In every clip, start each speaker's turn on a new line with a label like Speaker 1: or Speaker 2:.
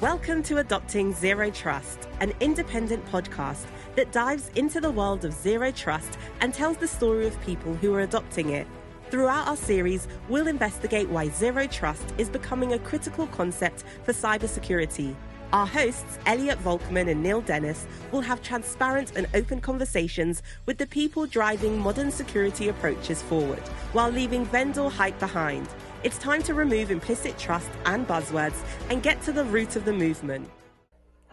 Speaker 1: Welcome to Adopting Zero Trust, an independent podcast that dives into the world of zero trust and tells the story of people who are adopting it. Throughout our series, we'll investigate why zero trust is becoming a critical concept for cybersecurity. Our hosts, Elliot Volkman and Neil Dennis, will have transparent and open conversations with the people driving modern security approaches forward, while leaving vendor hype behind. It's time to remove implicit trust and buzzwords and get to the root of the movement.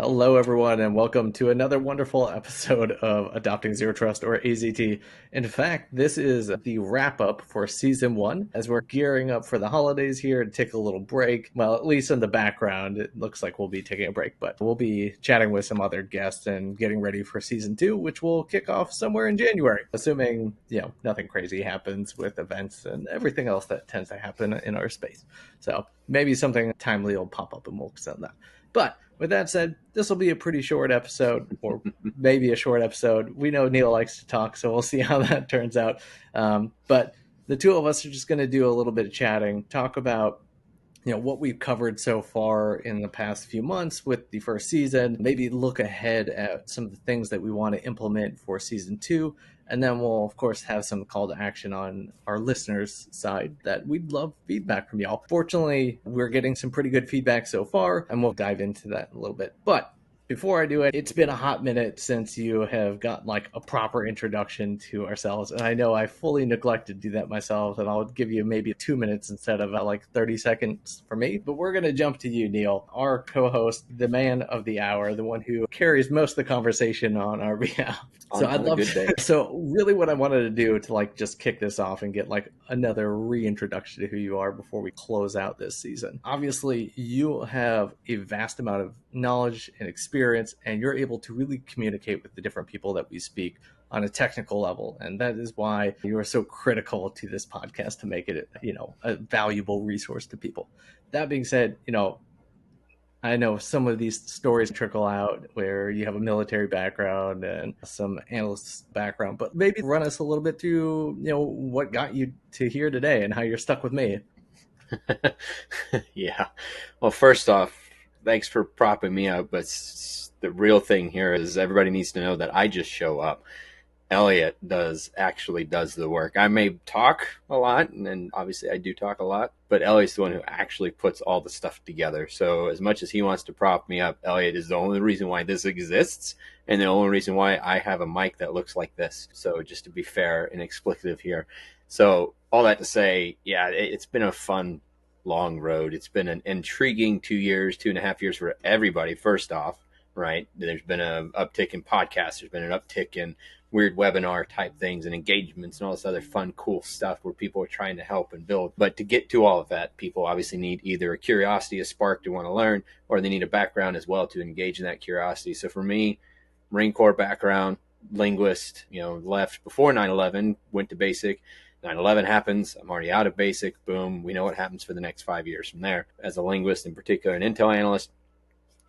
Speaker 2: Hello, everyone, and welcome to another wonderful episode of Adopting Zero Trust, or AZT. In fact, this is the wrap-up for Season 1, as we're gearing up for the holidays here to take a little break. Well, at least in the background, it looks like we'll be taking a break, but we'll be chatting with some other guests and getting ready for Season 2, which will kick off somewhere in January, assuming, nothing crazy happens with events and everything else that tends to happen in our space. So maybe something timely will pop up and we'll send that. But with that said, this will be a pretty short episode, or maybe a short episode. We know Neil likes to talk, so we'll see how that turns out. But the two of us are just going to do a little bit of chatting, talk about what we've covered so far in the past few months with the first season, maybe look ahead at some of the things that we want to implement for Season 2. And then we'll, of course, have some call to action on our listeners' side that we'd love feedback from y'all. Fortunately, we're getting some pretty good feedback so far, and we'll dive into that in a little bit. But before I do it, it's been a hot minute since you have got a proper introduction to ourselves. And I know I fully neglected to do that myself, and I'll give you maybe 2 minutes instead of 30 seconds for me. But we're going to jump to you, Neil, our co-host, the man of the hour, the one who carries most of the conversation on our behalf. So I'd love to. So really what I wanted to do to just kick this off and get another reintroduction to who you are before we close out this season. Obviously, you have a vast amount of knowledge and experience, and you're able to really communicate with the different people that we speak on a technical level. And that is why you are so critical to this podcast to make it, a valuable resource to people. That being said, I know some of these stories trickle out where you have a military background and some analyst background, but maybe run us a little bit through, what got you to here today and how you're stuck with me.
Speaker 3: Yeah. Well, first off, thanks for propping me up. But the real thing here is everybody needs to know that I just show up. Elliot actually does the work. I may talk a lot, and obviously I do talk a lot, but Elliot's the one who actually puts all the stuff together. So as much as he wants to prop me up, Elliot is the only reason why this exists, and the only reason why I have a mic that looks like this. So just to be fair and explicative here. So all that to say, yeah, it's been a fun, long road. It's been an intriguing 2.5 years for everybody, first off, right? There's been an uptick in podcasts. There's been an uptick in weird webinar type things and engagements and all this other fun, cool stuff where people are trying to help and build. But to get to all of that, people obviously need either a curiosity, a spark to want to learn, or they need a background as well to engage in that curiosity. So for me, Marine Corps background, linguist, left before 9/11, went to basic. 9/11 happens. I'm already out of basic. Boom. We know what happens for the next 5 years from there. As a linguist, in particular, an intel analyst,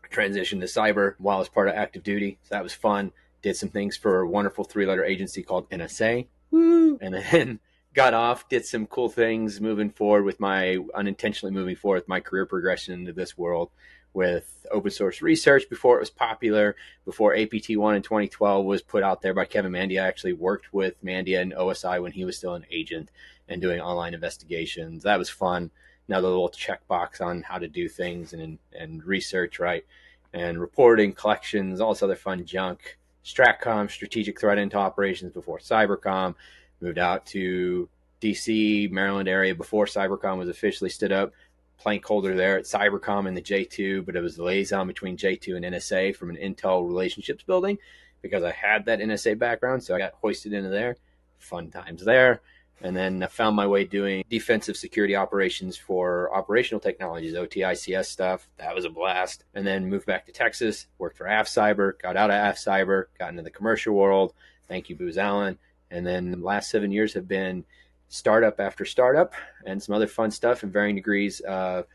Speaker 3: transitioned to cyber while I was part of active duty. So that was fun. Did some things for a wonderful 3-letter agency called NSA. Woo! And then got off, did some cool things unintentionally moving forward with my career progression into this world with open source research before it was popular, before APT1 in 2012 was put out there by Kevin Mandia. I actually worked with Mandia and OSI when he was still an agent and doing online investigations. That was fun. Now the little checkbox on how to do things and research, right? And reporting, collections, all this other fun junk. STRATCOM, Strategic Threat Intel Operations before Cybercom. Moved out to DC, Maryland area before Cybercom was officially stood up. Plank holder there at Cybercom in the J2, but it was the liaison between J2 and NSA from an Intel relationships building because I had that NSA background, so I got hoisted into there. Fun times there. And then I found my way doing defensive security operations for operational technologies, OT/ICS stuff. That was a blast. And then moved back to Texas, worked for AF Cyber, got out of AF Cyber, got into the commercial world. Thank you, Booz Allen. And then the last 7 years have been startup after startup and some other fun stuff in varying degrees of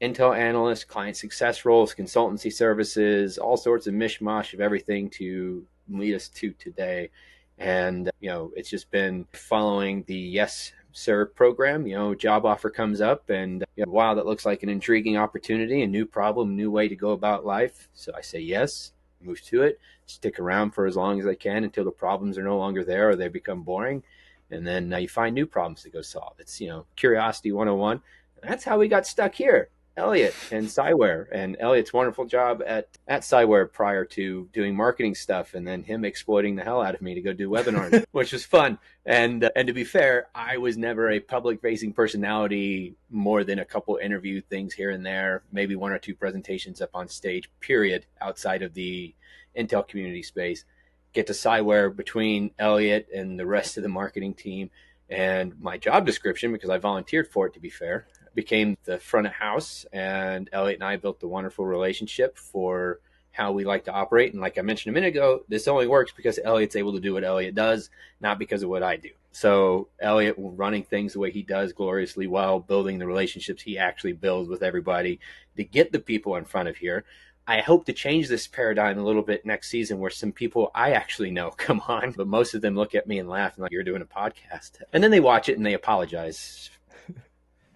Speaker 3: Intel analyst, client success roles, consultancy services, all sorts of mishmash of everything to lead us to today. And, it's just been following the yes serve program, job offer comes up, and wow, that looks like an intriguing opportunity, a new problem, new way to go about life. So I say yes, move to it, stick around for as long as I can until the problems are no longer there or they become boring. And then you find new problems to go solve. It's, curiosity 101. That's how we got stuck here. Elliot and Cyware, and Elliot's wonderful job at Cyware prior to doing marketing stuff, and then him exploiting the hell out of me to go do webinars, which was fun. And to be fair, I was never a public facing personality more than a couple interview things here and there, maybe one or two presentations up on stage, period, outside of the Intel community space. Get to Cyware between Elliot and the rest of the marketing team, and my job description, because I volunteered for it, to be fair, became the front of house, and Elliot and I built a wonderful relationship for how we like to operate. And like I mentioned a minute ago, this only works because Elliot's able to do what Elliot does, not because of what I do. So Elliot running things the way he does gloriously well, building the relationships he actually builds with everybody to get the people in front of here. I hope to change this paradigm a little bit next season, where some people I actually know come on, but most of them look at me and laugh and like, you're doing a podcast. And then they watch it and they apologize.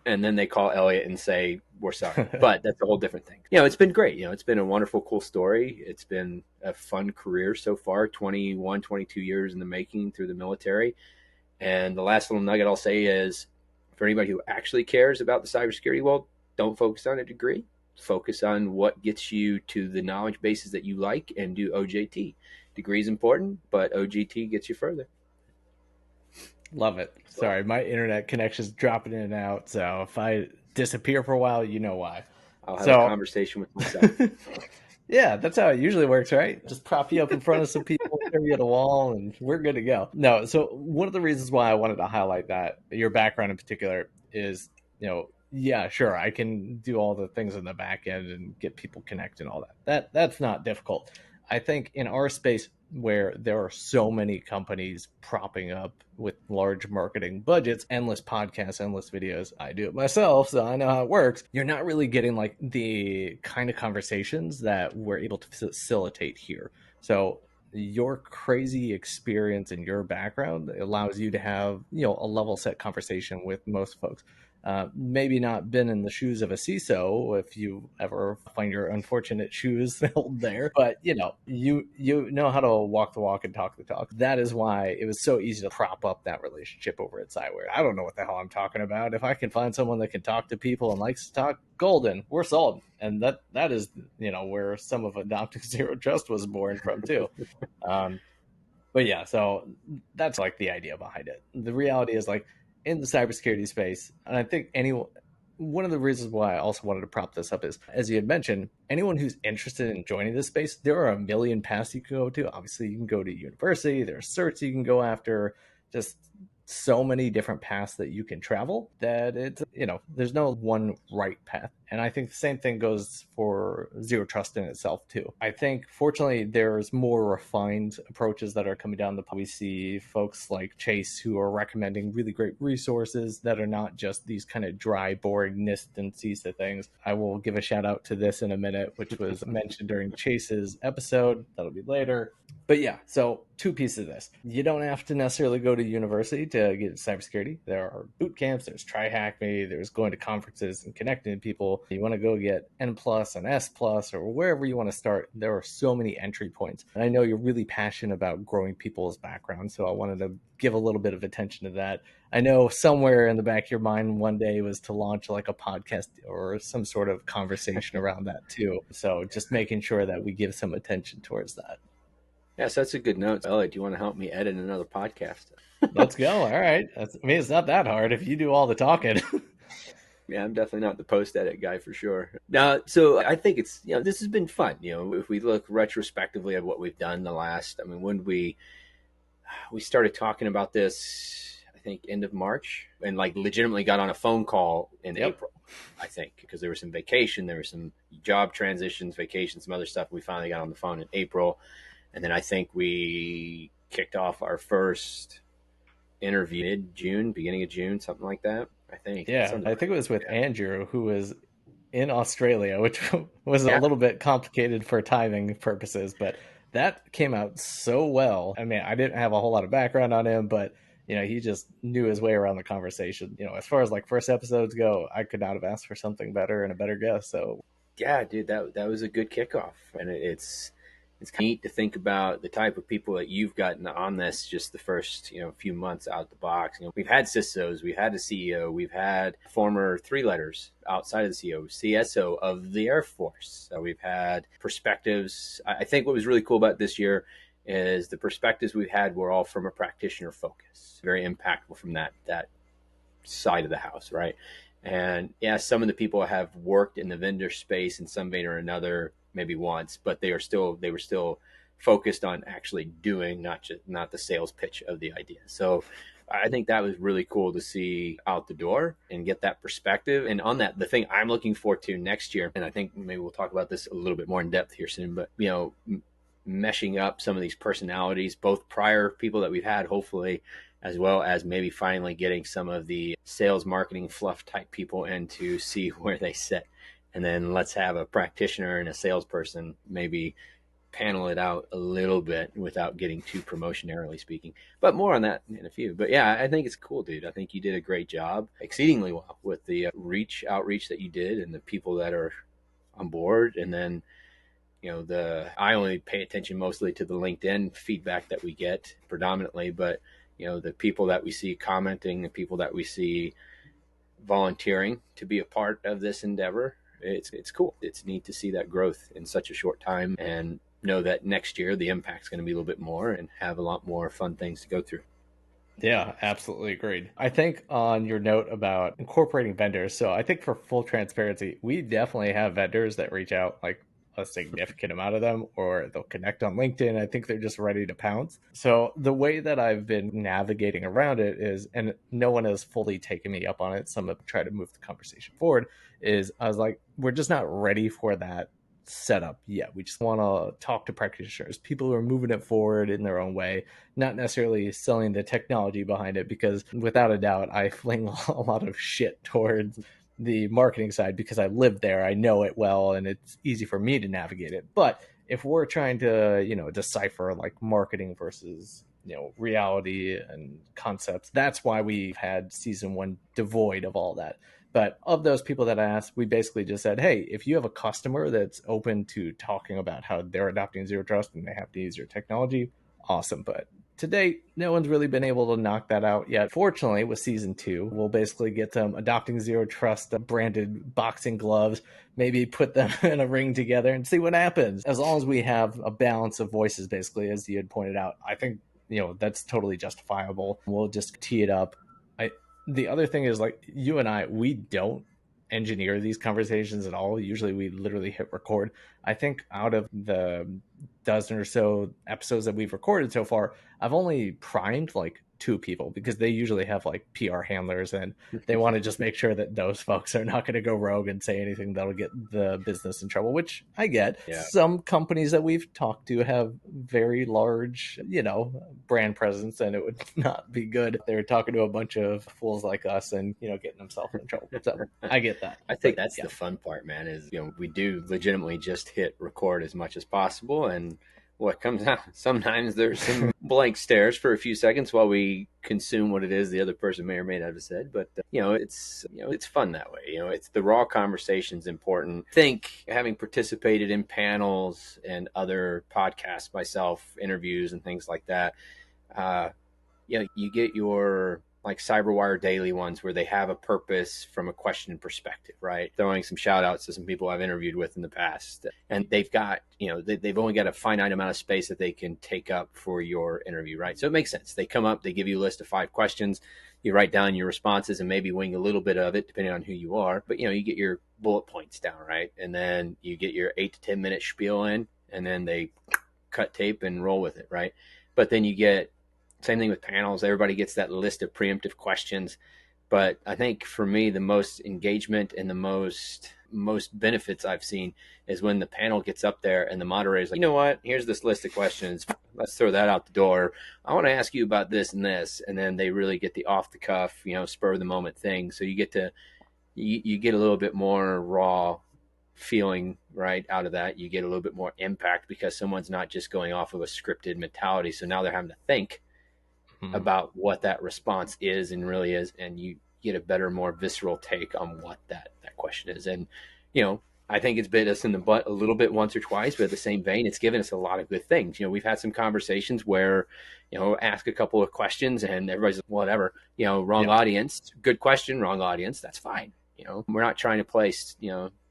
Speaker 3: And then they call Elliot and say, we're sorry. But that's a whole different thing. It's been great. It's been a wonderful, cool story. It's been a fun career so far, 21, 22 years in the making through the military. And the last little nugget I'll say is, for anybody who actually cares about the cybersecurity world, don't focus on a degree. Focus on what gets you to the knowledge bases that you like, and do OJT. Degree is important, but OJT gets you further.
Speaker 2: Love it. Sorry, my internet connection's dropping in and out, so if I disappear for a while, you know why.
Speaker 3: I'll have a conversation with myself.
Speaker 2: Yeah, that's how it usually works, right? Just prop you up in front of some people, throw you at a wall, and we're good to go. No, so one of the reasons why I wanted to highlight that, your background in particular, is, yeah, sure, I can do all the things in the back end and get people connected and all that. That's not difficult. I think in our space, where there are so many companies propping up with large marketing budgets, endless podcasts, endless videos, I do it myself, so I know how it works. You're not really getting like the kind of conversations that we're able to facilitate here. So your crazy experience and your background allows you to have, a level set conversation with most folks. Maybe not been in the shoes of a CISO if you ever find your unfortunate shoes filled there, but you know how to walk the walk and talk the talk. That is why it was so easy to prop up that relationship over at Cyware. I don't know what the hell I'm talking about. If I can find someone that can talk to people and likes to talk, golden, we're sold. And that is, where some of Adopting Zero Trust was born from too. But yeah, so that's like the idea behind it. The reality is, like, in the cybersecurity space, and I think one of the reasons why I also wanted to prop this up is, as you had mentioned, anyone who's interested in joining this space, there are a million paths you can go to. Obviously, you can go to university, there are certs you can go after, just so many different paths that you can travel that it's, there's no one right path. And I think the same thing goes for Zero Trust in itself too. I think fortunately there's more refined approaches that are coming down the pipe. We see folks like Chase who are recommending really great resources that are not just these kind of dry, boring NIST and CISA things. I will give a shout out to this in a minute, which was mentioned during Chase's episode. That'll be later. But yeah, so two pieces of this. You don't have to necessarily go to university to get cybersecurity. There are boot camps, there's TryHackMe, there's going to conferences and connecting to people. You want to go get N+, and S+, or wherever you want to start. There are so many entry points. And I know you're really passionate about growing people's background, so I wanted to give a little bit of attention to that. I know somewhere in the back of your mind one day was to launch like a podcast or some sort of conversation around that too. So just making sure that we give some attention towards that.
Speaker 3: Yes, that's a good note. Elliot, do you want to help me edit another podcast?
Speaker 2: Let's go. All right. It's not that hard if you do all the talking.
Speaker 3: Yeah, I'm definitely not the post-edit guy for sure. So I think it's, this has been fun. If we look retrospectively at what we've done when we started talking about this, I think end of March, and like legitimately got on a phone call in April, I think, because there was some vacation, there was some job transitions, vacation, some other stuff. We finally got on the phone in April. And then I think we kicked off our first interview mid-June, beginning of June, something like that, I think.
Speaker 2: Yeah, I think it was with Andrew, who was in Australia, which was a little bit complicated for timing purposes, but that came out so well. I mean, I didn't have a whole lot of background on him, but he just knew his way around the conversation. As far as like first episodes go, I could not have asked for something better and a better guest. So
Speaker 3: Yeah, dude, that was a good kickoff, and it's neat to think about the type of people that you've gotten on this just the first few months out the box. We've had CISOs, we've had a CEO, we've had former three letters outside of the CEO, CSO of the Air Force. We've had perspectives. I think what was really cool about this year is the perspectives we've had were all from a practitioner focus, very impactful from that side of the house, right? And yeah, some of the people have worked in the vendor space in some vein or another, maybe once, but they were still focused on actually doing, not the sales pitch of the idea. So I think that was really cool to see out the door and get that perspective. And on that, the thing I'm looking forward to next year, and I think maybe we'll talk about this a little bit more in depth here soon, but meshing up some of these personalities, both prior people that we've had, hopefully, as well as maybe finally getting some of the sales marketing fluff type people in to see where they sit. And then let's have a practitioner and a salesperson maybe panel it out a little bit without getting too promotionarily speaking. But more on that in a few. But yeah, I think it's cool, dude. I think you did a great job, exceedingly well, with the outreach that you did and the people that are on board. And then I only pay attention mostly to the LinkedIn feedback that we get predominantly, but the people that we see commenting, the people that we see volunteering to be a part of this endeavor, it's cool. It's neat to see that growth in such a short time and know that next year the impact's going to be a little bit more and have a lot more fun things to go through.
Speaker 2: Yeah, absolutely agreed. I think on your note about incorporating vendors, so I think for full transparency, we definitely have vendors that reach out, like a significant amount of them, or they'll connect on LinkedIn. I think they're just ready to pounce. So the way that I've been navigating around it is, and no one has fully taken me up on it, some have tried to move the conversation forward, is I was like, we're just not ready for that setup yet. We just want to talk to practitioners, people who are moving it forward in their own way, not necessarily selling the technology behind it, because without a doubt, I fling a lot of shit towards the marketing side because I live there, I know it well, and it's easy for me to navigate it. But if we're trying to, decipher like marketing versus reality and concepts, that's why we've had season one devoid of all that. But of those people that I asked, we basically just said, hey, if you have a customer that's open to talking about how they're adopting zero trust and they have to use your technology, awesome. But to date, no one's really been able to knock that out yet. Fortunately, with season two, we'll basically get them adopting zero trust branded boxing gloves, maybe put them in a ring together and see what happens. As long as we have a balance of voices, basically, as you had pointed out, I think that's totally justifiable. We'll just tee it up. The other thing is, like, you and I, we don't engineer these conversations at all. Usually we literally hit record. I think out of the dozen or so episodes that we've recorded so far, I've only primed like 2 people because they usually have like PR handlers and they want to just make sure that those folks are not going to go rogue and say anything that'll get the business in trouble, which I get. Yeah. Some companies that we've talked to have very large, brand presence, and it would not be good if they're talking to a bunch of fools like us and, getting themselves in trouble. So I get that.
Speaker 3: I think that's the fun part, man, is, we do legitimately just hit record as much as possible, and what comes out, sometimes there's some blank stares for a few seconds while we consume what it is the other person may or may not have said. But it's fun that way. It's the raw conversation's important. I think having participated in panels and other podcasts myself, interviews and things like that, you get your like Cyberwire daily ones where they have a purpose from a question perspective, right? Throwing some shout outs to some people I've interviewed with in the past. And they've got, they've only got a finite amount of space that they can take up for your interview, right? So it makes sense. They come up, they give you a list of 5 questions. You write down your responses and maybe wing a little bit of it depending on who you are. But, you get your bullet points down, right? And then you get your 8 to 10 minute spiel in, and then they cut tape and roll with it, right? But then you get, same thing with panels. Everybody gets that list of preemptive questions. But I think for me, the most engagement and the most benefits I've seen is when the panel gets up there and the moderator is like, you know what, here's this list of questions. Let's throw that out the door. I want to ask you about this and this. And then they really get the off the cuff, spur of the moment thing. So you get to, you get a little bit more raw feeling right out of that. You get a little bit more impact because someone's not just going off of a scripted mentality. So now they're having to think about what that response is and really is, and you get a better, more visceral take on what that question is. And I think it's bit us in the butt a little bit once or twice, but at the same vein, it's given us a lot of good things. We've had some conversations where, ask a couple of questions and everybody's like, whatever, wrong audience, good question, wrong audience. That's fine. We're not trying to place,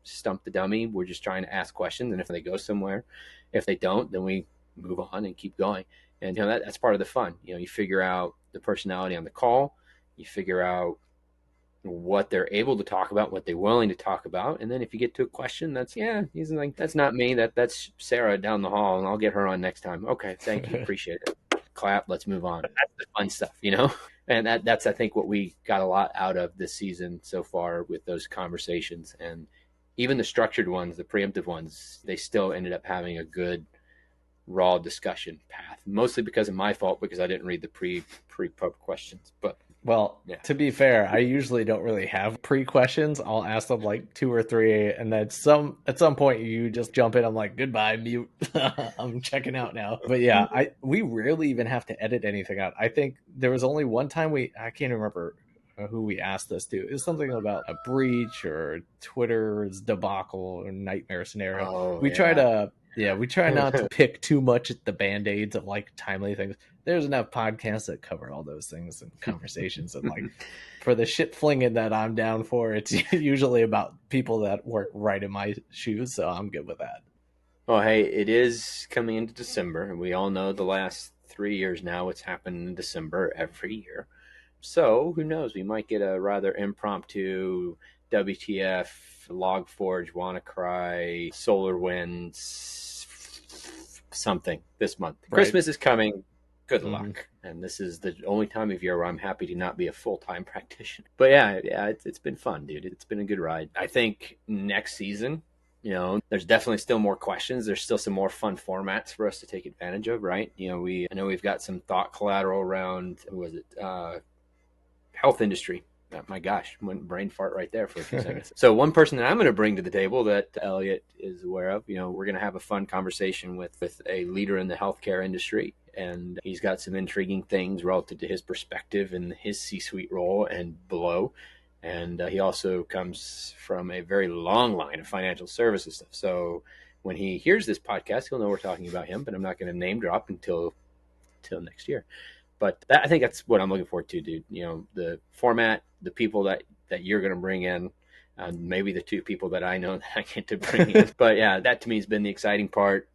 Speaker 3: stump the dummy. We're just trying to ask questions. And if they go somewhere, if they don't, then we move on and keep going. And, that's part of the fun. You figure out the personality on the call, you figure out what they're able to talk about, what they're willing to talk about. And then if you get to a question he's like, that's not me, that's Sarah down the hall, and I'll get her on next time. Okay, thank you, appreciate it. Clap, let's move on. That's the fun stuff, and that's I think what we got a lot out of this season so far with those conversations. And even the structured ones, the preemptive ones, they still ended up having a good raw discussion path, mostly because of my fault, because I didn't read the pre-pub questions. But
Speaker 2: well, to be fair, I usually don't really have pre-questions. I'll ask them like 2 or 3, and then at some point you just jump in. I'm like, goodbye, mute. I'm checking out now. But yeah, we rarely even have to edit anything out. I think there was only one time I can't remember who we asked this to. It was something about a breach or Twitter's debacle or nightmare scenario. We try not to pick too much at the band-aids of like timely things. There's enough podcasts that cover all those things and conversations. And like for the shit flinging that I'm down for, it's usually about people that work right in my shoes. So I'm good with that.
Speaker 3: Well, hey, it is coming into December, and we all know the last 3 years now it's happened in December every year. So who knows? We might get a rather impromptu WTF, Log4j, WannaCry, SolarWinds, something this month. Right. Christmas is coming. Good luck. And this is the only time of year where I'm happy to not be a full-time practitioner. But yeah, it's been fun, dude. It's been a good ride. I think next season, there's definitely still more questions. There's still some more fun formats for us to take advantage of, right? I know we've got some thought collateral around, health industry. My gosh, went brain fart right there for a few seconds. So one person that I'm going to bring to the table that Elliot is aware of, we're going to have a fun conversation with a leader in the healthcare industry. And he's got some intriguing things relative to his perspective and his C-suite role and below. And he also comes from a very long line of financial services stuff. So when he hears this podcast, he'll know we're talking about him, but I'm not going to name drop until next year. But I think that's what I'm looking forward to, dude. The format, the people that you're going to bring in, maybe the 2 people that I know that I get to bring in. But yeah, that to me has been the exciting part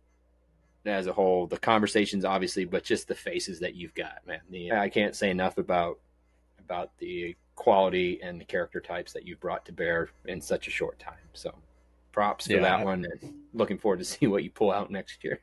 Speaker 3: as a whole. The conversations, obviously, but just the faces that you've got, man. I can't say enough about the quality and the character types that you've brought to bear in such a short time. So props for that one, and looking forward to see what you pull out next year.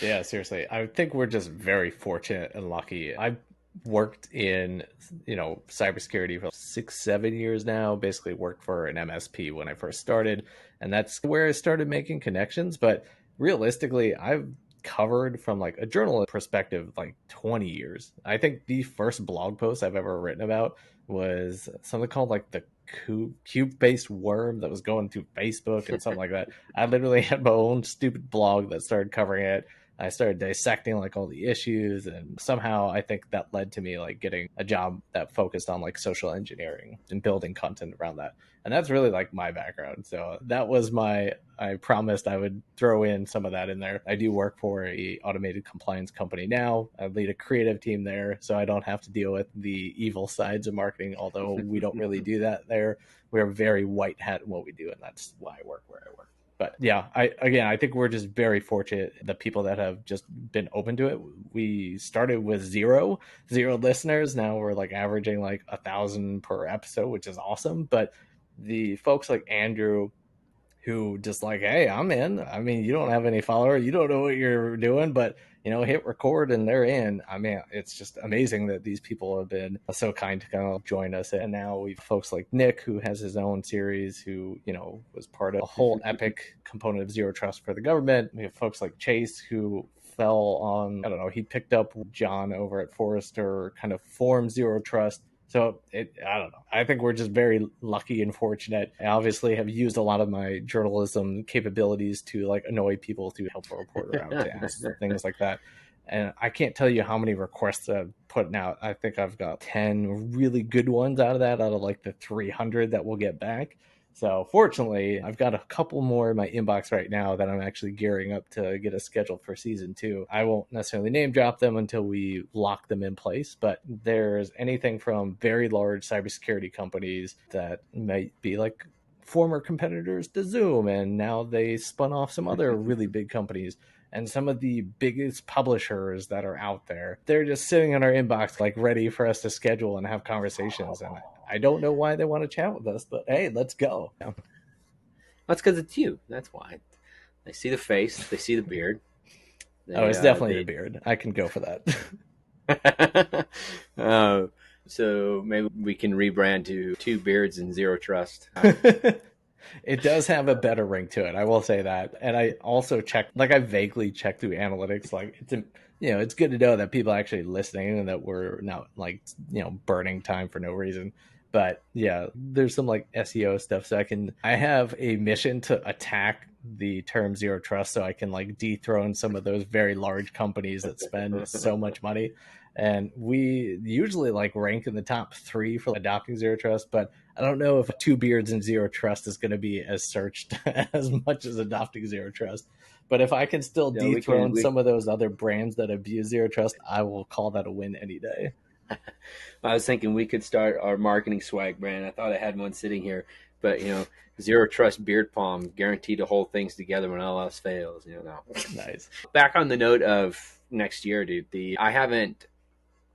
Speaker 2: Yeah, seriously. I think we're just very fortunate and lucky. I've worked in, cybersecurity for 6-7 years now, basically worked for an MSP when I first started. And that's where I started making connections. But realistically, I've covered from like a journalist perspective, like 20 years. I think the first blog post I've ever written about was something called like the cube-based worm that was going through Facebook and something like that. I literally had my own stupid blog that started covering it. I started dissecting like all the issues, and somehow I think that led to me like getting a job that focused on like social engineering and building content around that. And that's really like my background. So that was I promised I would throw in some of that in there. I do work for a automated compliance company now. I lead a creative team there, so I don't have to deal with the evil sides of marketing, although we don't really do that there. We're very white hat in what we do, and that's why I work where I work. But yeah, I think we're just very fortunate, the people that have just been open to it. We started with zero listeners. Now we're like averaging like 1,000 per episode, which is awesome. But the folks like Andrew, who just like, hey, I'm in. I mean, you don't have any followers, you don't know what you're doing, but hit record and they're in. I mean, it's just amazing that these people have been so kind to kind of join us. And now we've folks like Nick, who has his own series, who, was part of a whole epic component of Zero Trust for the government. We have folks like Chase, who fell on, he picked up John over at Forrester, kind of formed Zero Trust. So I don't know. I think we're just very lucky and fortunate. I obviously have used a lot of my journalism capabilities to like annoy people through helpful reporter out to ask things like that. And I can't tell you how many requests I've put out. I think I've got 10 really good ones out of that, out of like the 300 that we'll get back. So fortunately, I've got a couple more in my inbox right now that I'm actually gearing up to get a schedule for season 2. I won't necessarily name drop them until we lock them in place, but there's anything from very large cybersecurity companies that might be like former competitors to Zoom, and now they spun off some other really big companies, and some of the biggest publishers that are out there. They're just sitting in our inbox, like ready for us to schedule and have conversations. And I don't know why they want to chat with us, but hey, let's go.
Speaker 3: That's because it's you. That's why. They see the face, they see the beard.
Speaker 2: It's definitely the beard. I can go for
Speaker 3: that. So maybe we can rebrand to 2 Beards and Zero Trust.
Speaker 2: It does have a better ring to it, I will say that. And I also checked, like I vaguely checked through analytics, like it's good to know that people are actually listening and that we're not like, burning time for no reason. But yeah, there's some like SEO stuff. So I have a mission to attack the term zero trust so I can like dethrone some of those very large companies that spend so much money. And we usually like rank in the top 3 for adopting zero trust, but I don't know if 2 Beards and Zero Trust is going to be as searched as much as adopting Zero Trust. But if I can still dethrone some of those other brands that abuse Zero Trust, I will call that a win any day.
Speaker 3: I was thinking we could start our marketing swag brand. I thought I had one sitting here, but Zero Trust Beard Palm, guaranteed to hold things together when all else fails. No.
Speaker 2: Nice.
Speaker 3: Back on the note of next year, dude. I haven't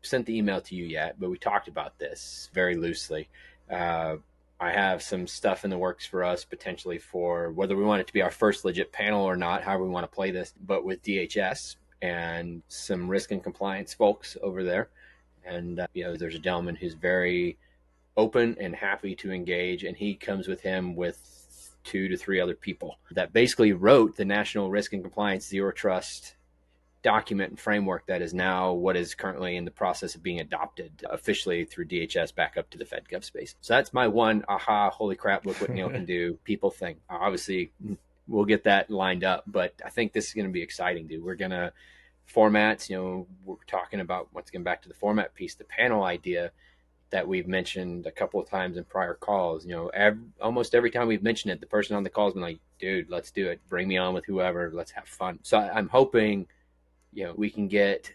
Speaker 3: sent the email to you yet, but we talked about this very loosely. I have some stuff in the works for us potentially for whether we want it to be our first legit panel or not, however we want to play this, but with DHS and some risk and compliance folks over there. And, there's a gentleman who's very open and happy to engage, and he comes with him with 2 to 3 other people that basically wrote the National Risk and Compliance Zero Trust document and framework that is now what is currently in the process of being adopted officially through DHS back up to the FedGov space. So that's my one holy crap, look what Neal can do people thing. Obviously, we'll get that lined up, but I think this is going to be exciting, dude. We're going to formats, we're talking about, once again, back to the format piece, the panel idea that we've mentioned a couple of times in prior calls. Almost every time we've mentioned it, the person on the call has been like, dude, let's do it. Bring me on with whoever. Let's have fun. So I'm hoping we can get,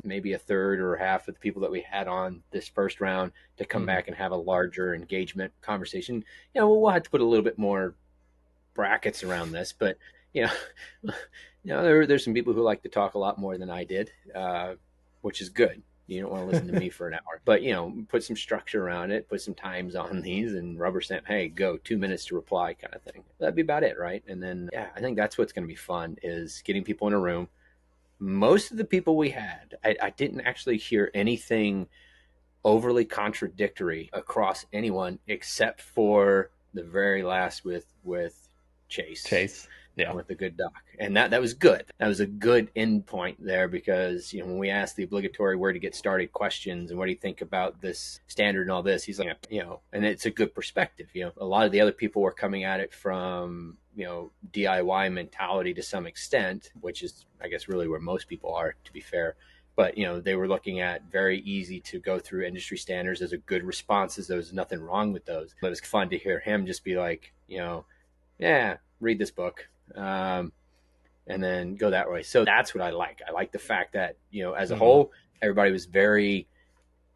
Speaker 3: maybe a third or half of the people that we had on this first round to come back and have a larger engagement conversation. We'll have to put a little bit more brackets around this, but, there's some people who like to talk a lot more than I did, which is good. You don't want to listen to me for an hour, but, put some structure around it, put some times on these and rubber stamp, hey, go 2 minutes to reply kind of thing. That'd be about it. Right. And then, I think that's what's going to be fun is getting people in a room. Most of the people we had, I didn't actually hear anything overly contradictory across anyone except for the very last with Chase. Yeah, with the good doc. And that was good. That was a good end point there because, when we asked the obligatory where to get started questions and what do you think about this standard and all this, he's like, and it's a good perspective. A lot of the other people were coming at it from, DIY mentality to some extent, which is, I guess, really where most people are, to be fair. But, they were looking at very easy to go through industry standards. Those are good responses. There was nothing wrong with those. But it's fun to hear him just be like, yeah, read this book. And then go that way. So that's what I like. I like the fact that, as a whole, everybody was very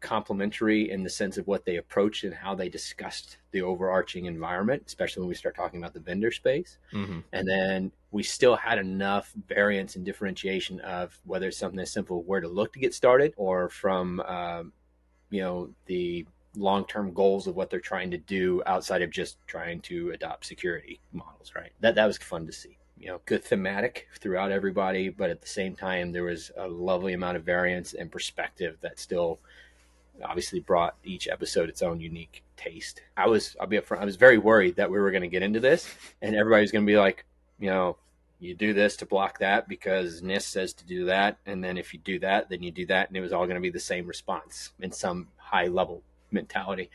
Speaker 3: complimentary in the sense of what they approached and how they discussed the overarching environment, especially when we start talking about the vendor space. And then we still had enough variance and differentiation of whether it's something as simple where to look to get started or from, the long-term goals of what they're trying to do outside of just trying to adopt security models, right? That was fun to see. Good thematic throughout everybody, but at the same time, there was a lovely amount of variance and perspective that still obviously brought each episode its own unique taste. I'll be upfront, I was very worried that we were going to get into this and everybody's going to be like, you do this to block that because NIST says to do that. And then if you do that, then you do that. And it was all going to be the same response in some high level mentality,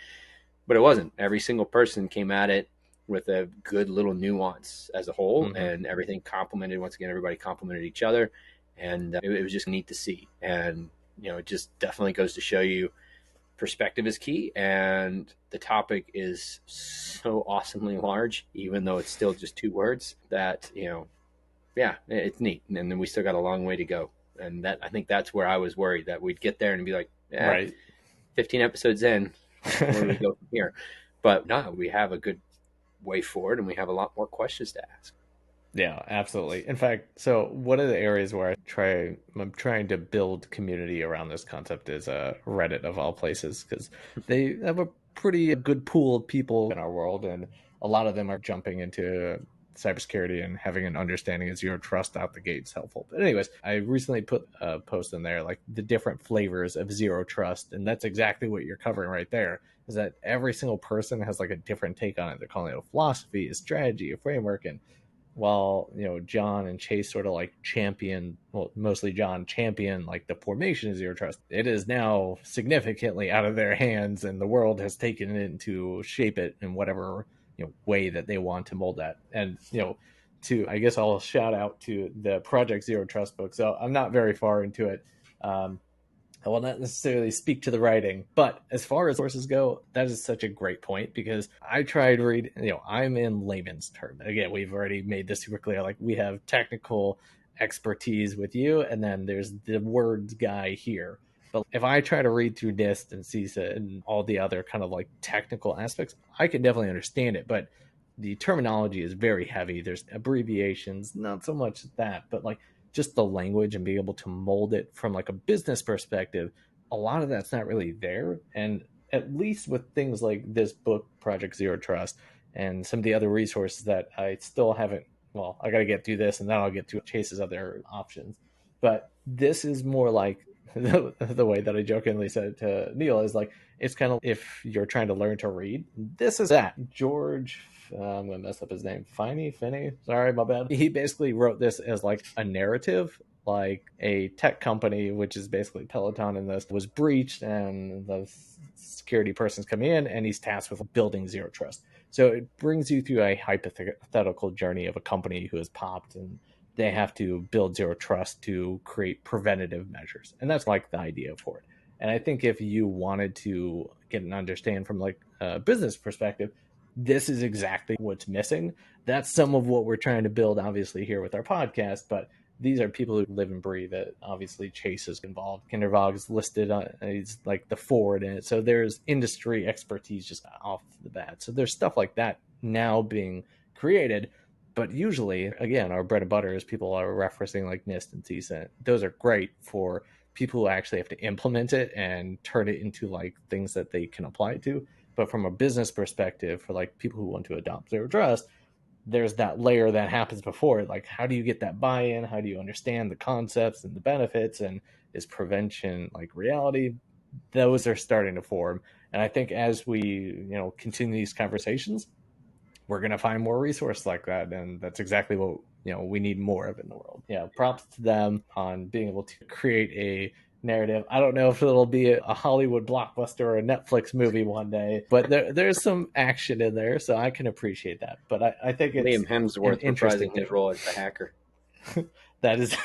Speaker 3: but it wasn't. Every single person came at it with a good little nuance as a whole, and everything complemented. Once again, everybody complemented each other, And it was just neat to see. And, it just definitely goes to show you perspective is key. And the topic is so awesomely large, even though it's still just 2 words, that, yeah, it's neat. And then we still got a long way to go. And I think that's where I was worried that we'd get there and be like, yeah,
Speaker 2: Right.
Speaker 3: 15 episodes in, where do we go from here? But no, we have a good way forward, and we have a lot more questions to ask.
Speaker 2: Yeah, absolutely. In fact, so one of the areas where I'm trying to build community around this concept is Reddit of all places, because they have a pretty good pool of people in our world, and a lot of them are jumping into cybersecurity and having an understanding of zero trust out the gate is helpful. But anyways, I recently put a post in there like the different flavors of zero trust, and that's exactly what you're covering right there. Is that every single person has like a different take on it. They're calling it a philosophy, a strategy, a framework, and while John and Chase sort of like champion, well, mostly John champion like the formation of zero trust, it is now significantly out of their hands, and the world has taken it to shape it in whatever way that they want to mold that. And to I guess I'll shout out to the Project Zero Trust book. So I'm not very far into it. I will not necessarily speak to the writing, but as far as sources go, that is such a great point, because I tried reading, I'm in layman's term. Again, we've already made this super clear. Like, we have technical expertise with you, and then there's the words guy here. But if I try to read through NIST and CISA and all the other kind of like technical aspects, I can definitely understand it. But the terminology is very heavy. There's abbreviations, not so much that, but like just the language and be able to mold it from like a business perspective, a lot of that's not really there. And at least with things like this book, Project Zero Trust, and some of the other resources that I still haven't, well, I got to get through this and then I'll get to Chase's other options. But this is more like the way that I jokingly said to Neal is like, it's kind of, if you're trying to learn to read, this is that. George, I'm gonna mess up his name. Finney. Sorry, my bad. He basically wrote this as like a narrative, like a tech company, which is basically Peloton in this, was breached, and the security person's coming in, and he's tasked with building zero trust. So it brings you through a hypothetical journey of a company who has popped, and they have to build zero trust to create preventative measures, and that's like the idea for it. And I think if you wanted to get an understand from like a business perspective, this is exactly what's missing. That's some of what we're trying to build, obviously, here with our podcast. But these are people who live and breathe it. Obviously, Chase is involved. Kindervog is listed on, he's like the forward in it. So there's industry expertise just off the bat. So there's stuff like that now being created. But usually, again, our bread and butter is people are referencing like NIST and CISA. Those are great for people who actually have to implement it and turn it into like things that they can apply it to. But from a business perspective, for like people who want to adopt zero trust, there's that layer that happens before it. Like, how do you get that buy-in? How do you understand the concepts and the benefits? And is prevention like reality? Those are starting to form. And I think as we, continue these conversations, we're going to find more resources like that. And that's exactly what, we need more of in the world. Yeah. Props to them on being able to create a narrative. I don't know if it'll be a Hollywood blockbuster or a Netflix movie one day, but there's some action in there, so I can appreciate that. But I think it's
Speaker 3: Liam Hemsworth reprising his role as the hacker.
Speaker 2: That is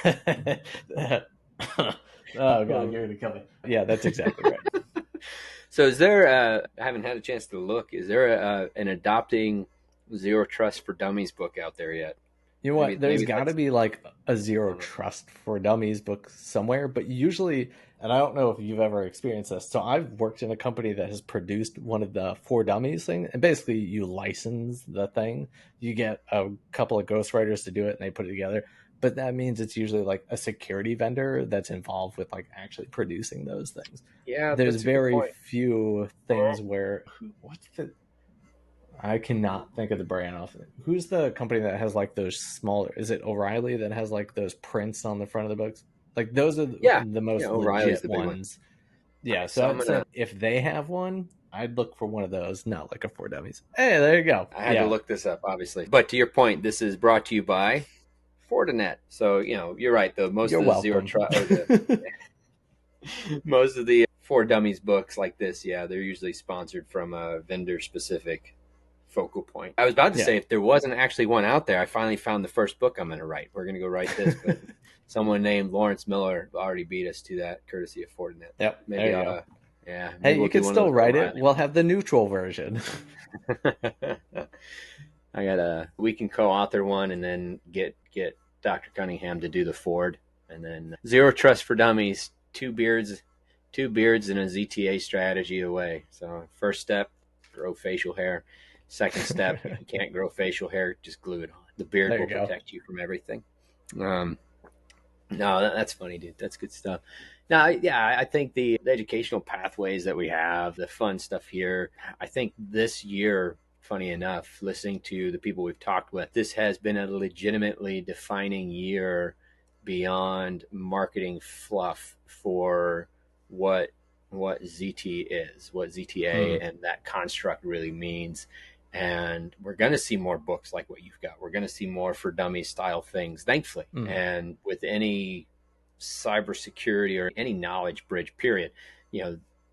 Speaker 2: oh god, you're gonna kill me. Yeah, that's exactly right.
Speaker 3: So is there I haven't had a chance to look, is there an adopting zero trust for dummies book out there yet?
Speaker 2: You know what? There's got to be like a zero trust for dummies book somewhere, but usually, and I don't know if you've ever experienced this. So I've worked in a company that has produced one of the for dummies thing, and basically you license the thing. You get a couple of ghostwriters to do it, and they put it together. But that means it's usually like a security vendor that's involved with like actually producing those things.
Speaker 3: Yeah,
Speaker 2: there's very few things where what's the. I cannot think of the brand off. Who's the company that has like those smaller? Is it O'Reilly that has like those prints on the front of the books? Like those are the most legit the ones. Yeah, so I'd say if they have one, I'd look for one of those, not like a for dummies. Hey, there you go.
Speaker 3: I had to look this up, obviously. But to your point, this is brought to you by Fortinet. So you're right. Though most of the zero trust, most of the for dummies books like this, they're usually sponsored from a vendor specific focal point. I was about to say, if there wasn't actually one out there, I finally found the first book I'm going to write. We're going to go write this, but someone named Lawrence Miller already beat us to that, courtesy of Fortinet.
Speaker 2: Yep,
Speaker 3: Maybe
Speaker 2: there you go.
Speaker 3: yeah,
Speaker 2: Hey,
Speaker 3: maybe
Speaker 2: you
Speaker 3: we'll
Speaker 2: can
Speaker 3: do one of
Speaker 2: still
Speaker 3: those
Speaker 2: write it.
Speaker 3: O'Reilly
Speaker 2: We'll have the neutral version.
Speaker 3: we can co-author one and then get Dr. Cunningham to do the Ford, and then Zero Trust for Dummies, two beards and a ZTA strategy away. So first step, grow facial hair. Second step, if you can't grow facial hair, just glue it on. The beard
Speaker 2: There
Speaker 3: will
Speaker 2: you go.
Speaker 3: protect you from everything. No, that's funny, dude. That's good stuff. Now, yeah, I think the educational pathways that we have, the fun stuff here, I think this year, funny enough, listening to the people we've talked with, this has been a legitimately defining year beyond marketing fluff for what ZT is, what ZTA and that construct really means. And we're going to see more books like what you've got. We're going to see more for dummy style things, thankfully. And with any cybersecurity or any knowledge bridge, period,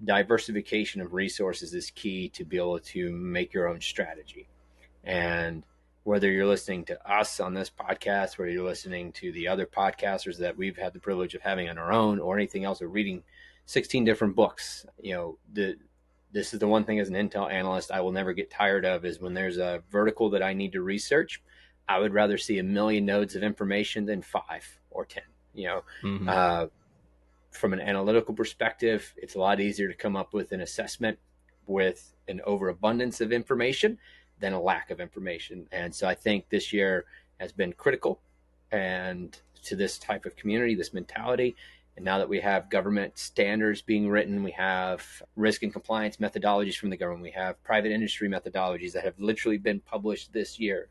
Speaker 3: diversification of resources is key to be able to make your own strategy. And whether you're listening to us on this podcast, whether you're listening to the other podcasters that we've had the privilege of having on our own, or anything else, or reading 16 different books, this is the one thing as an Intel analyst I will never get tired of, is when there's a vertical that I need to research, I would rather see 1 million nodes of information than 5 or 10. From an analytical perspective, it's a lot easier to come up with an assessment with an overabundance of information than a lack of information. And so I think this year has been critical and to this type of community, this mentality. And now that we have government standards being written, we have risk and compliance methodologies from the government, we have private industry methodologies that have literally been published this year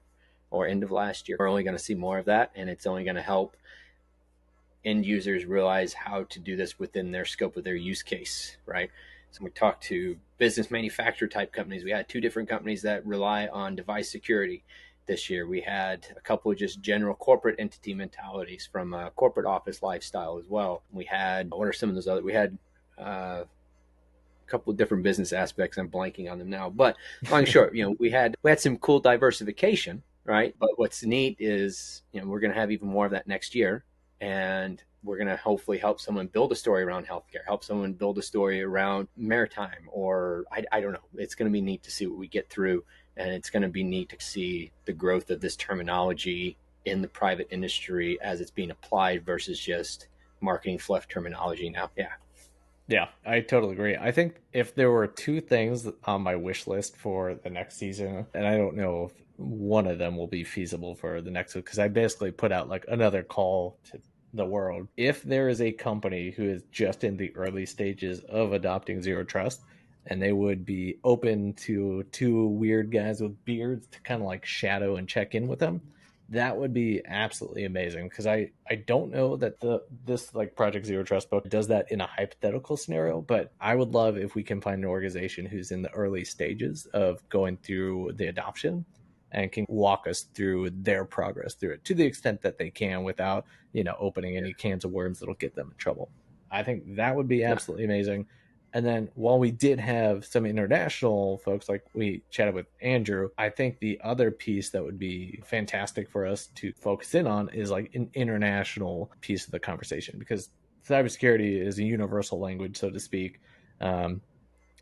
Speaker 3: or end of last year. We're only going to see more of that, and it's only going to help end users realize how to do this within their scope of their use case, right? So we talked to business manufacturer type companies. We had 2 different companies that rely on device security this year. We had a couple of just general corporate entity mentalities from a corporate office lifestyle as well. We had, what are some of those other? We had a couple of different business aspects. I'm blanking on them now, but long and short, we had some cool diversification, right? But what's neat is, we're going to have even more of that next year. And we're going to hopefully help someone build a story around healthcare, help someone build a story around maritime, or I don't know. It's going to be neat to see what we get through. And it's going to be neat to see the growth of this terminology in the private industry as it's being applied versus just marketing fluff terminology now.
Speaker 2: Yeah, I totally agree. I think if there were 2 things on my wish list for the next season, and I don't know if one of them will be feasible for the next one, because I basically put out like another call to the world. If there is a company who is just in the early stages of adopting Zero Trust, and they would be open to 2 weird guys with beards to kind of like shadow and check in with them, that would be absolutely amazing, because I don't know that this like Project Zero Trust book does that in a hypothetical scenario, but I would love if we can find an organization who's in the early stages of going through the adoption and can walk us through their progress through it to the extent that they can without opening any cans of worms that'll get them in trouble. I think that would be absolutely amazing. And then while we did have some international folks, like we chatted with Andrew, I think the other piece that would be fantastic for us to focus in on is like an international piece of the conversation, because cybersecurity is a universal language, so to speak.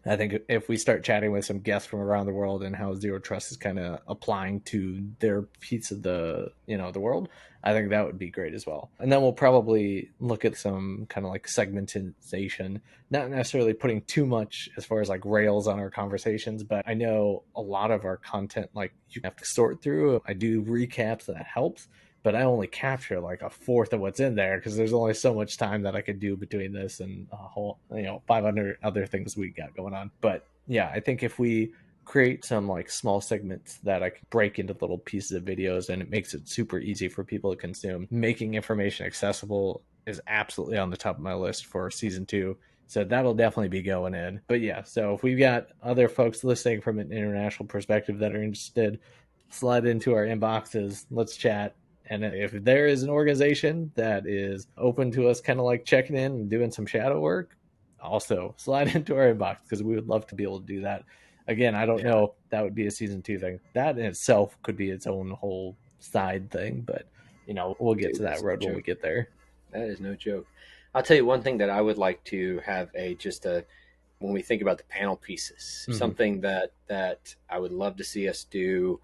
Speaker 2: I think if we start chatting with some guests from around the world and how Zero Trust is kind of applying to their piece of the the world, I think that would be great as well. And then we'll probably look at some kind of like segmentation, not necessarily putting too much as far as like rails on our conversations, but I know a lot of our content, like you have to sort through. I do recaps, that helps, but I only capture like a fourth of what's in there because there's only so much time that I could do between this and a whole 500 other things we got going on. But yeah, I think if we create some like small segments that I can break into little pieces of videos, and it makes it super easy for people to consume, making information accessible is absolutely on the top of my list for season 2. So that'll definitely be going in. But yeah, so if we've got other folks listening from an international perspective that are interested, slide into our inboxes, let's chat. And if there is an organization that is open to us kind of like checking in and doing some shadow work, also slide into our inbox, because we would love to be able to do that. Again, I don't know if that would be a season 2 thing. That in itself could be its own whole side thing, but we'll get to that road when we get there.
Speaker 3: That is no joke. I'll tell you one thing that I would like to have when we think about the panel pieces,
Speaker 2: Mm-hmm.
Speaker 3: something that I would love to see us do,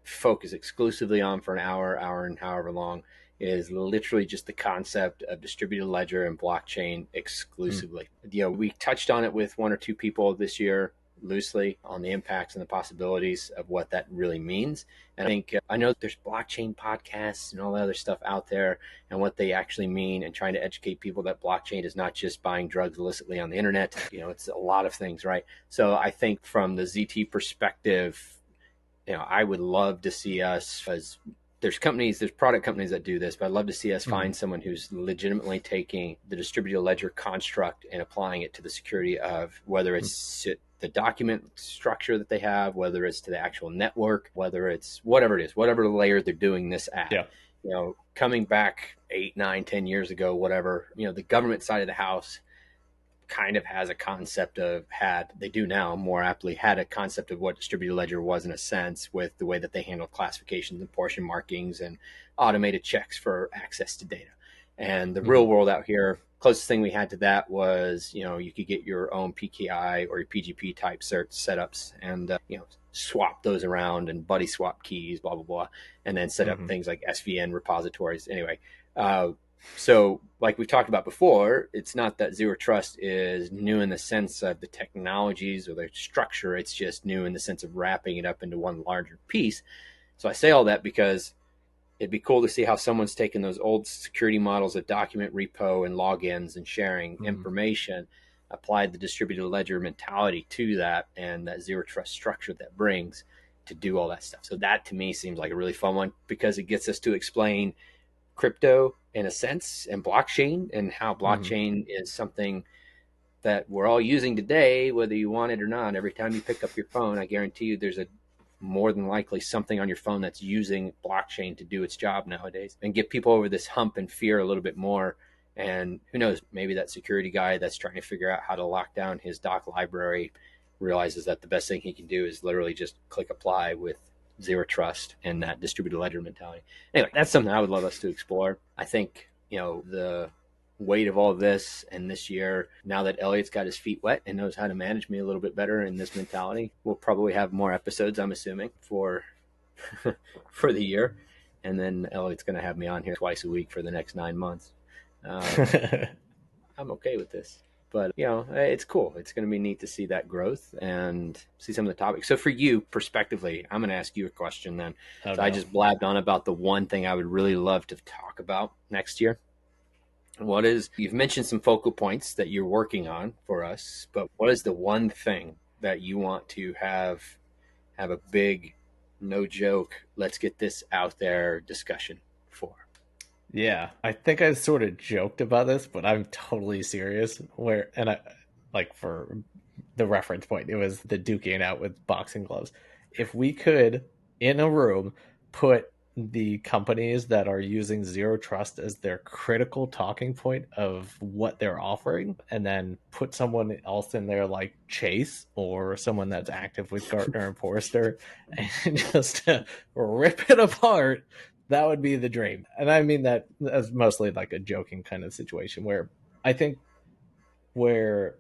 Speaker 3: focus exclusively on for an hour and however long, is literally just the concept of distributed ledger and blockchain exclusively. We touched on it with one or two people this year loosely on the impacts and the possibilities of what that really means. And I think I know there's blockchain podcasts and all the other stuff out there and what they actually mean, and trying to educate people that blockchain is not just buying drugs illicitly on the internet. It's a lot of things, right? So I think from the ZT perspective, I would love to see us, as there's product companies that do this, but I'd love to see us find someone who's legitimately taking the distributed ledger construct and applying it to the security of, whether it's the document structure that they have, whether it's to the actual network, whether it's whatever it is, whatever layer they're doing this at.
Speaker 2: Yeah.
Speaker 3: Coming back 8, 9, 10 years ago, whatever, the government side of the house kind of has a concept of they do now more aptly had a concept of what distributed ledger was, in a sense, with the way that they handle classifications and portion markings and automated checks for access to data. And the real world out here, closest thing we had to that was, you could get your own PKI or your PGP type setups and, swap those around and buddy swap keys, blah, blah, blah, and then set up things like SVN repositories. Anyway, so like we've talked about before, it's not that zero trust is new in the sense of the technologies or the structure. It's just new in the sense of wrapping it up into one larger piece. So I say all that because it'd be cool to see how someone's taken those old security models of document repo and logins and sharing information, applied the distributed ledger mentality to that, and that zero trust structure that brings to do all that stuff. So that to me seems like a really fun one, because it gets us to explain crypto in a sense and blockchain, and how blockchain is something that we're all using today, whether you want it or not. Every time you pick up your phone, I guarantee you there's more than likely something on your phone that's using blockchain to do its job nowadays, and get people over this hump and fear a little bit more. And who knows, maybe that security guy that's trying to figure out how to lock down his doc library realizes that the best thing he can do is literally just click apply with zero trust and that distributed ledger mentality. Anyway, that's something I would love us to explore. I think, the weight of all of this, and this year, now that Elliot's got his feet wet and knows how to manage me a little bit better in this mentality, we'll probably have more episodes, I'm assuming, for for the year. And then Elliot's going to have me on here twice a week for the next 9 months. I'm okay with this. But, it's cool. It's going to be neat to see that growth and see some of the topics. So for you, prospectively, I'm going to ask you a question then. So I just blabbed on about the one thing I would really love to talk about next year. You've mentioned some focal points that you're working on for us, but what is the one thing that you want to have a big, no joke, let's get this out there discussion for?
Speaker 2: Yeah, I think I sort of joked about this, but I'm totally serious. For the reference point, it was the duking out with boxing gloves. If we could, in a room, put the companies that are using zero trust as their critical talking point of what they're offering, and then put someone else in there like Chase or someone that's active with Gartner and Forrester, and just rip it apart, that would be the dream. And I mean that as mostly like a joking kind of situation, where I think where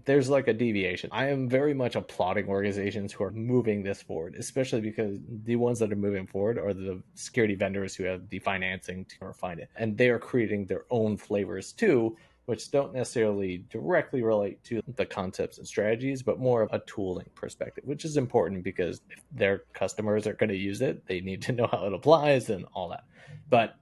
Speaker 2: there's like a deviation. I am very much applauding organizations who are moving this forward, especially because the ones that are moving forward are the security vendors who have the financing to refine it. And they are creating their own flavors too, which don't necessarily directly relate to the concepts and strategies, but more of a tooling perspective, which is important because if their customers are going to use it, they need to know how it applies and all that. But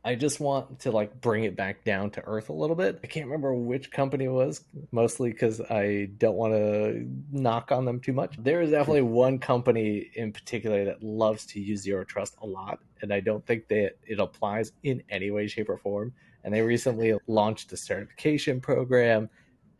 Speaker 2: I just want to bring it back down to earth a little bit. I can't remember which company it was, mostly because I don't want to knock on them too much. There is definitely one company in particular that loves to use zero trust a lot, and I don't think that it applies in any way, shape, or form. And they recently launched a certification program.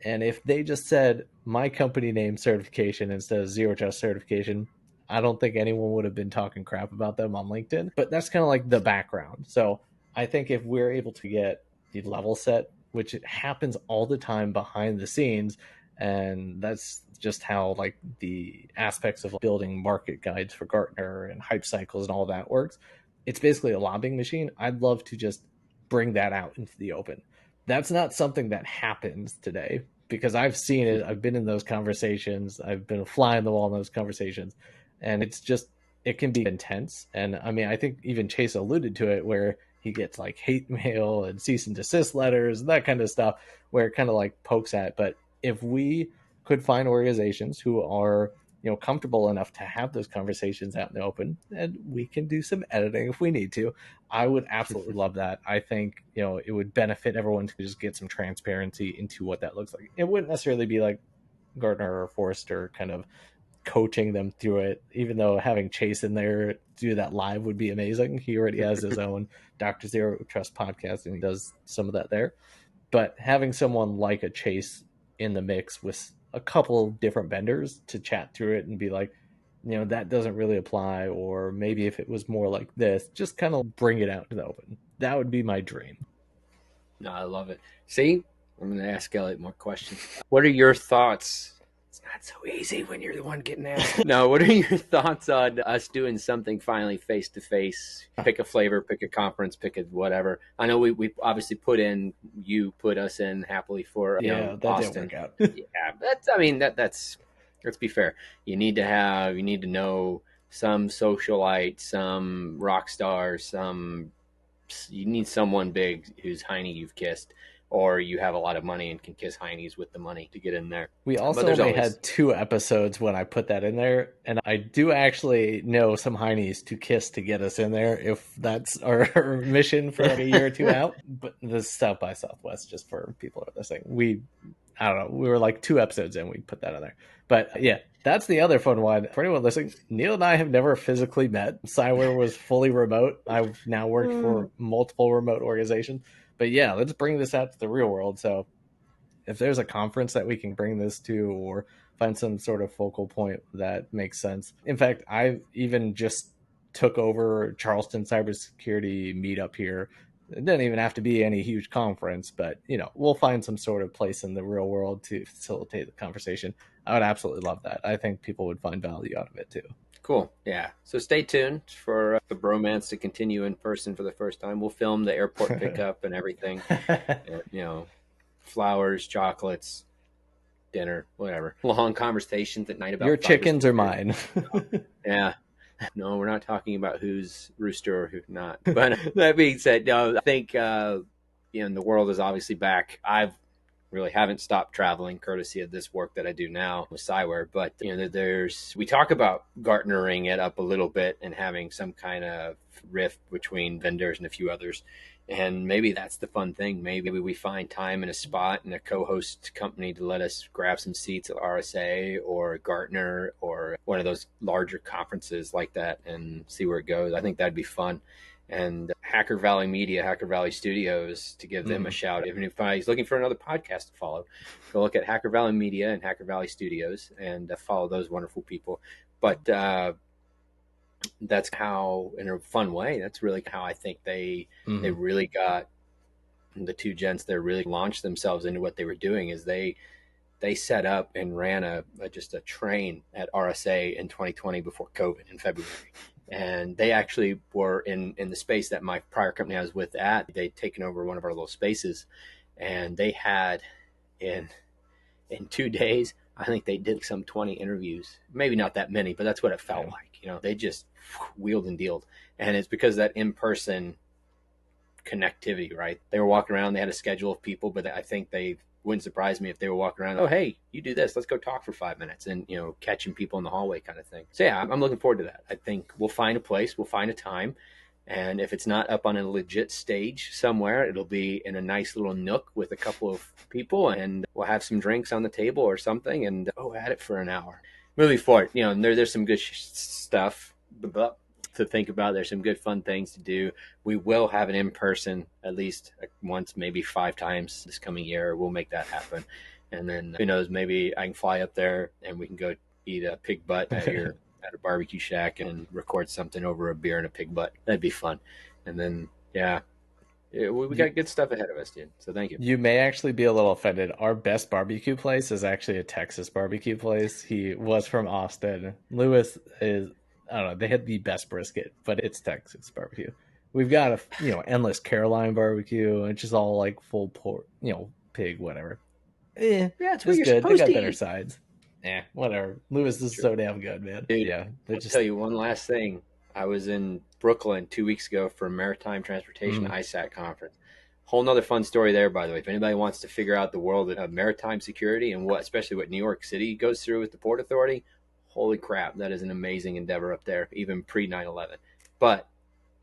Speaker 2: And if they just said my company name certification instead of zero trust certification, I don't think anyone would have been talking crap about them on LinkedIn. But that's kind of like the background. So I think if we're able to get the level set, which it happens all the time behind the scenes, and that's just how the aspects of building market guides for Gartner and hype cycles and all that works. It's basically a lobbying machine. I'd love to just bring that out into the open. That's not something that happens today, because I've seen it. I've been in those conversations. I've been a fly on the wall in those conversations, and it's just, it can be intense. And I mean, I think even Chase alluded to it, where he gets like hate mail and cease and desist letters and that kind of stuff, where it kind of like pokes at. But if we could find organizations who are, you know, comfortable enough to have those conversations out in the open, and we can do some editing if we need to, I would absolutely love that. I think, you know, it would benefit everyone to just get some transparency into what that looks like. It wouldn't necessarily be like Gartner or Forrester kind of coaching them through it, even though having Chase in there do that live would be amazing. He already has his own Dr. Zero Trust podcast, and he does some of that there. But having someone like a Chase in the mix with a couple different vendors to chat through it and be like, you know, that doesn't really apply, or maybe if it was more like this, just kind of bring it out to the open. That would be my dream.
Speaker 3: No, I love it. See, I'm going to ask Elliot more questions. What are your thoughts? It's not so easy when you're the one getting asked. No, what are your thoughts on us doing something finally face to face? Pick a flavor, pick a conference, pick a whatever. I know we obviously you put us in happily for
Speaker 2: that
Speaker 3: Austin.
Speaker 2: didn't work out.
Speaker 3: Yeah, that's let's be fair. You need to know some socialite, some rock star, you need someone big whose hiney you've kissed, or you have a lot of money and can kiss heinies with the money to get in there.
Speaker 2: We also only had 2 episodes when I put that in there, and I do actually know some heinies to kiss to get us in there, if that's our mission for like a year or 2 out. But this South by Southwest, just for people who are listening, I don't know, we were like 2 episodes in, we put that in there. But yeah, that's the other fun one. For anyone listening, Neal and I have never physically met. Cyware was fully remote. I've now worked for multiple remote organizations. But yeah, let's bring this out to the real world. So if there's a conference that we can bring this to, or find some sort of focal point that makes sense. In fact, I even just took over Charleston cybersecurity meetup here. It doesn't even have to be any huge conference, but you know, we'll find some sort of place in the real world to facilitate the conversation. I would absolutely love that. I think people would find value out of it too.
Speaker 3: Cool. Yeah. So stay tuned for the bromance to continue in person for the first time. We'll film the airport pickup and everything. Flowers, chocolates, dinner, whatever. Long conversations at night about
Speaker 2: your chickens are mine.
Speaker 3: Yeah. No, we're not talking about who's rooster or who's not. But that being said, no, I think the world is obviously back. I've really haven't stopped traveling courtesy of this work that I do now with Cyware. But we talk about Gartnering it up a little bit and having some kind of rift between vendors and a few others. And maybe that's the fun thing. Maybe we find time and a spot and a co-host company to let us grab some seats at RSA or Gartner or one of those larger conferences like that and see where it goes. I think that'd be fun. And Hacker Valley Media, Hacker Valley Studios, to give them a shout. Even if he's looking for another podcast to follow, go look at Hacker Valley Media and Hacker Valley Studios and follow those wonderful people. But that's how, in a fun way, that's really how I think they really got the 2 gents that really launched themselves into what they were doing. Is they set up and ran just a train at RSA in 2020 before COVID in February. And they actually were in the space that my prior company I was with they'd taken over one of our little spaces, and they had in 2 days, I think they did some 20 interviews, maybe not that many, but that's what it felt like. They just wheeled and dealed. And it's because of that in-person connectivity, right? They were walking around, they had a schedule of people, but I think they wouldn't surprise me if they were walking around, oh, hey, you do this, let's go talk for 5 minutes, and catching people in the hallway kind of thing. So yeah, I'm looking forward to that. I think we'll find a place, we'll find a time, and if it's not up on a legit stage somewhere, it'll be in a nice little nook with a couple of people, and we'll have some drinks on the table or something, and at it for an hour. Moving forward, there's some good stuff to think about. There's some good fun things to do. We will have an in-person at least once, maybe 5 times this coming year. We'll make that happen. And then who knows, maybe I can fly up there and we can go eat a pig butt at a barbecue shack and record something over a beer and a pig butt. That'd be fun. And then, we got good stuff ahead of us, dude. So thank you.
Speaker 2: You may actually be a little offended. Our best barbecue place is actually a Texas barbecue place. He was from Austin. Lewis is, I don't know, they had the best brisket, but it's Texas barbecue. We've got endless Caroline barbecue. It's just all like full pork, pig, whatever.
Speaker 3: Yeah, it's what
Speaker 2: It's
Speaker 3: you're
Speaker 2: good. They
Speaker 3: supposed
Speaker 2: got
Speaker 3: to
Speaker 2: better
Speaker 3: eat.
Speaker 2: sides. Whatever. Lewis is
Speaker 3: True.
Speaker 2: so damn good, man.
Speaker 3: Dude,
Speaker 2: Yeah, they're
Speaker 3: I'll
Speaker 2: just.
Speaker 3: tell you one last thing. I was in Brooklyn 2 weeks ago for a Maritime Transportation
Speaker 2: Mm,
Speaker 3: ISAC conference. Whole nother fun story there, by the way. If anybody wants to figure out the world of maritime security and especially what New York City goes through with the Port Authority, holy crap, that is an amazing endeavor up there, even pre 9/11. But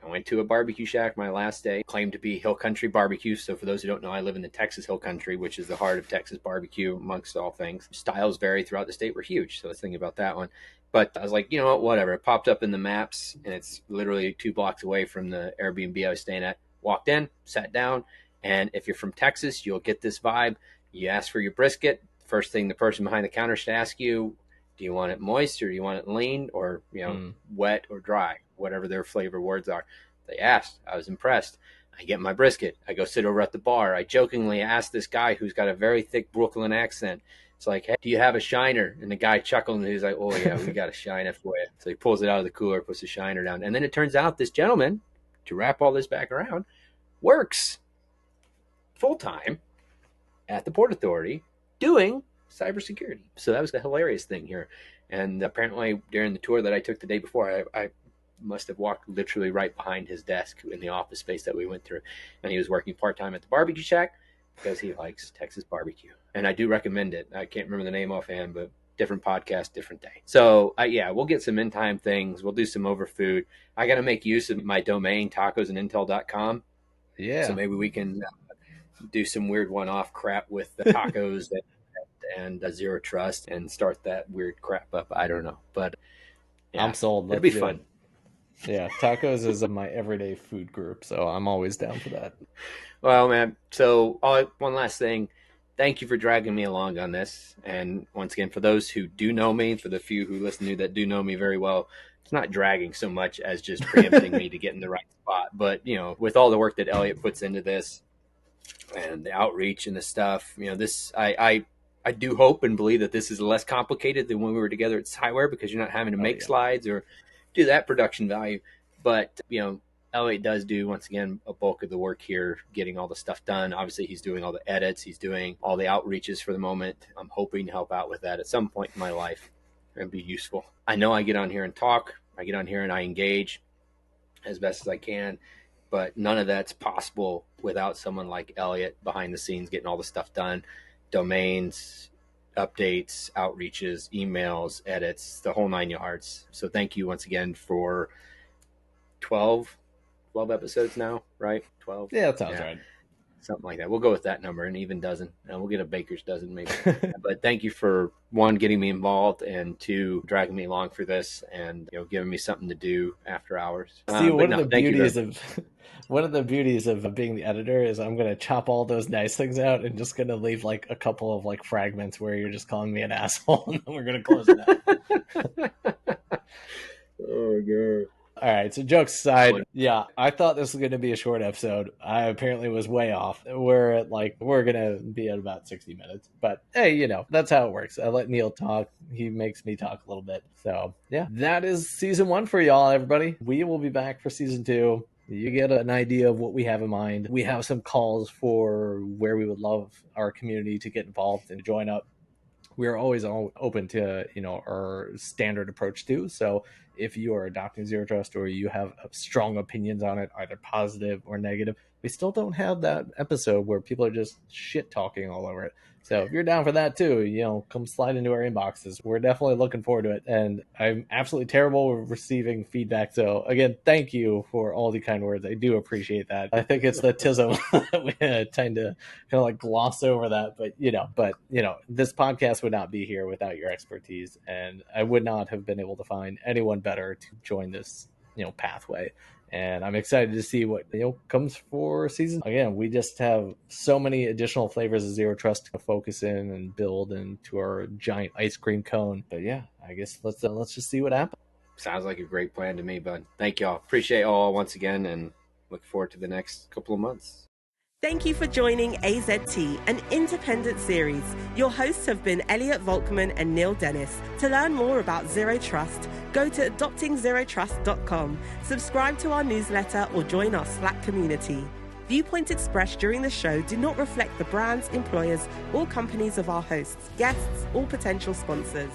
Speaker 3: I went to a barbecue shack my last day, claimed to be Hill Country Barbecue. So, for those who don't know, I live in the Texas Hill Country, which is the heart of Texas barbecue, amongst all things. Styles vary throughout the state. We're huge. So, let's think about that one. But I was like, you know what, whatever. It popped up in the maps, and it's literally 2 blocks away from the Airbnb I was staying at. Walked in, sat down, and if you're from Texas, you'll get this vibe. You ask for your brisket. First thing the person behind the counter should ask you, do you want it moist or do you want it lean or
Speaker 2: mm.
Speaker 3: wet or dry, whatever their flavor words are. They asked. I was impressed. I get my brisket. I go sit over at the bar. I jokingly ask this guy who's got a very thick Brooklyn accent. It's like, hey, do you have a shiner? And the guy chuckled and he's like, oh yeah, we got a shiner for you. So he pulls it out of the cooler, puts the shiner down. And then it turns out this gentleman, to wrap all this back around, works full time at the Port Authority doing cybersecurity. So that was the hilarious thing here. And apparently during the tour that I took the day before, I must have walked literally right behind his desk in the office space that we went through. And he was working part-time at the barbecue shack because he likes Texas barbecue. And I do recommend it. I can't remember the name offhand, but different podcast, different day. So yeah, we'll get some in time things. We'll do some over food. I got to make use of my domain, tacosandintel.com.
Speaker 2: Yeah.
Speaker 3: So maybe we can do some weird one-off crap with the tacos and Zero Trust and start that weird crap up. I don't know, but yeah,
Speaker 2: I'm sold.
Speaker 3: It'll be fun.
Speaker 2: Yeah, tacos is my everyday food group, so I'm always down for that.
Speaker 3: Well, man, so one last thing. Thank you for dragging me along on this. And once again, for those who do know me, for the few who listen to that do know me very well, it's not dragging so much as just preempting me to get in the right spot. But, with all the work that Elliot puts into this and the outreach and the stuff, I do hope and believe that this is less complicated than when we were together at Skyware because you're not having to make slides or do that production value. But, Elliot does do, once again, a bulk of the work here, getting all the stuff done. Obviously, he's doing all the edits. He's doing all the outreaches for the moment. I'm hoping to help out with that at some point in my life and be useful. I know I get on here and talk. I get on here and I engage as best as I can. But none of that's possible without someone like Elliot behind the scenes getting all the stuff done. Domains, updates, outreaches, emails, edits, the whole 9 yards. So thank you once again for 12 episodes now, right? 12?
Speaker 2: Yeah, that sounds right.
Speaker 3: Something like that. We'll go with that number, an even dozen. And we'll get a baker's dozen maybe. But thank you for, one, getting me involved, and two, dragging me along for this and giving me something to do after hours.
Speaker 2: See, one of the beauties of being the editor is I'm going to chop all those nice things out and just going to leave like a couple of like fragments where you're just calling me an asshole, and then we're going to close it out.
Speaker 3: Oh, God.
Speaker 2: All right, so jokes aside, yeah, I thought this was going to be a short episode. I apparently was way off. We're going to be at about 60 minutes. But hey, that's how it works. I let Neal talk. He makes me talk a little bit. So yeah, that is season 1 for y'all, everybody. We will be back for season 2. You get an idea of what we have in mind. We have some calls for where we would love our community to get involved and join up. We're always open to our standard approach too. So if you are adopting Zero Trust or you have strong opinions on it, either positive or negative, we still don't have that episode where people are just shit talking all over it. So if you're down for that too, come slide into our inboxes. We're definitely looking forward to it. And I'm absolutely terrible with receiving feedback. So again, thank you for all the kind words. I do appreciate that. I think it's the tism that we tend to kind of like gloss over that. But this podcast would not be here without your expertise. And I would not have been able to find anyone better to join this, pathway. And I'm excited to see what comes for season. Again, we just have so many additional flavors of Zero Trust to focus in and build into our giant ice cream cone. But yeah, I guess let's just see what happens.
Speaker 3: Sounds like a great plan to me, bud. Thank y'all. Appreciate y'all once again, and look forward to the next couple of months.
Speaker 1: Thank you for joining AZT, an independent series. Your hosts have been Elliot Volkman and Neil Dennis. To learn more about Zero Trust, go to adoptingzerotrust.com, subscribe to our newsletter, or join our Slack community. Viewpoints expressed during the show do not reflect the brands, employers, or companies of our hosts, guests, or potential sponsors.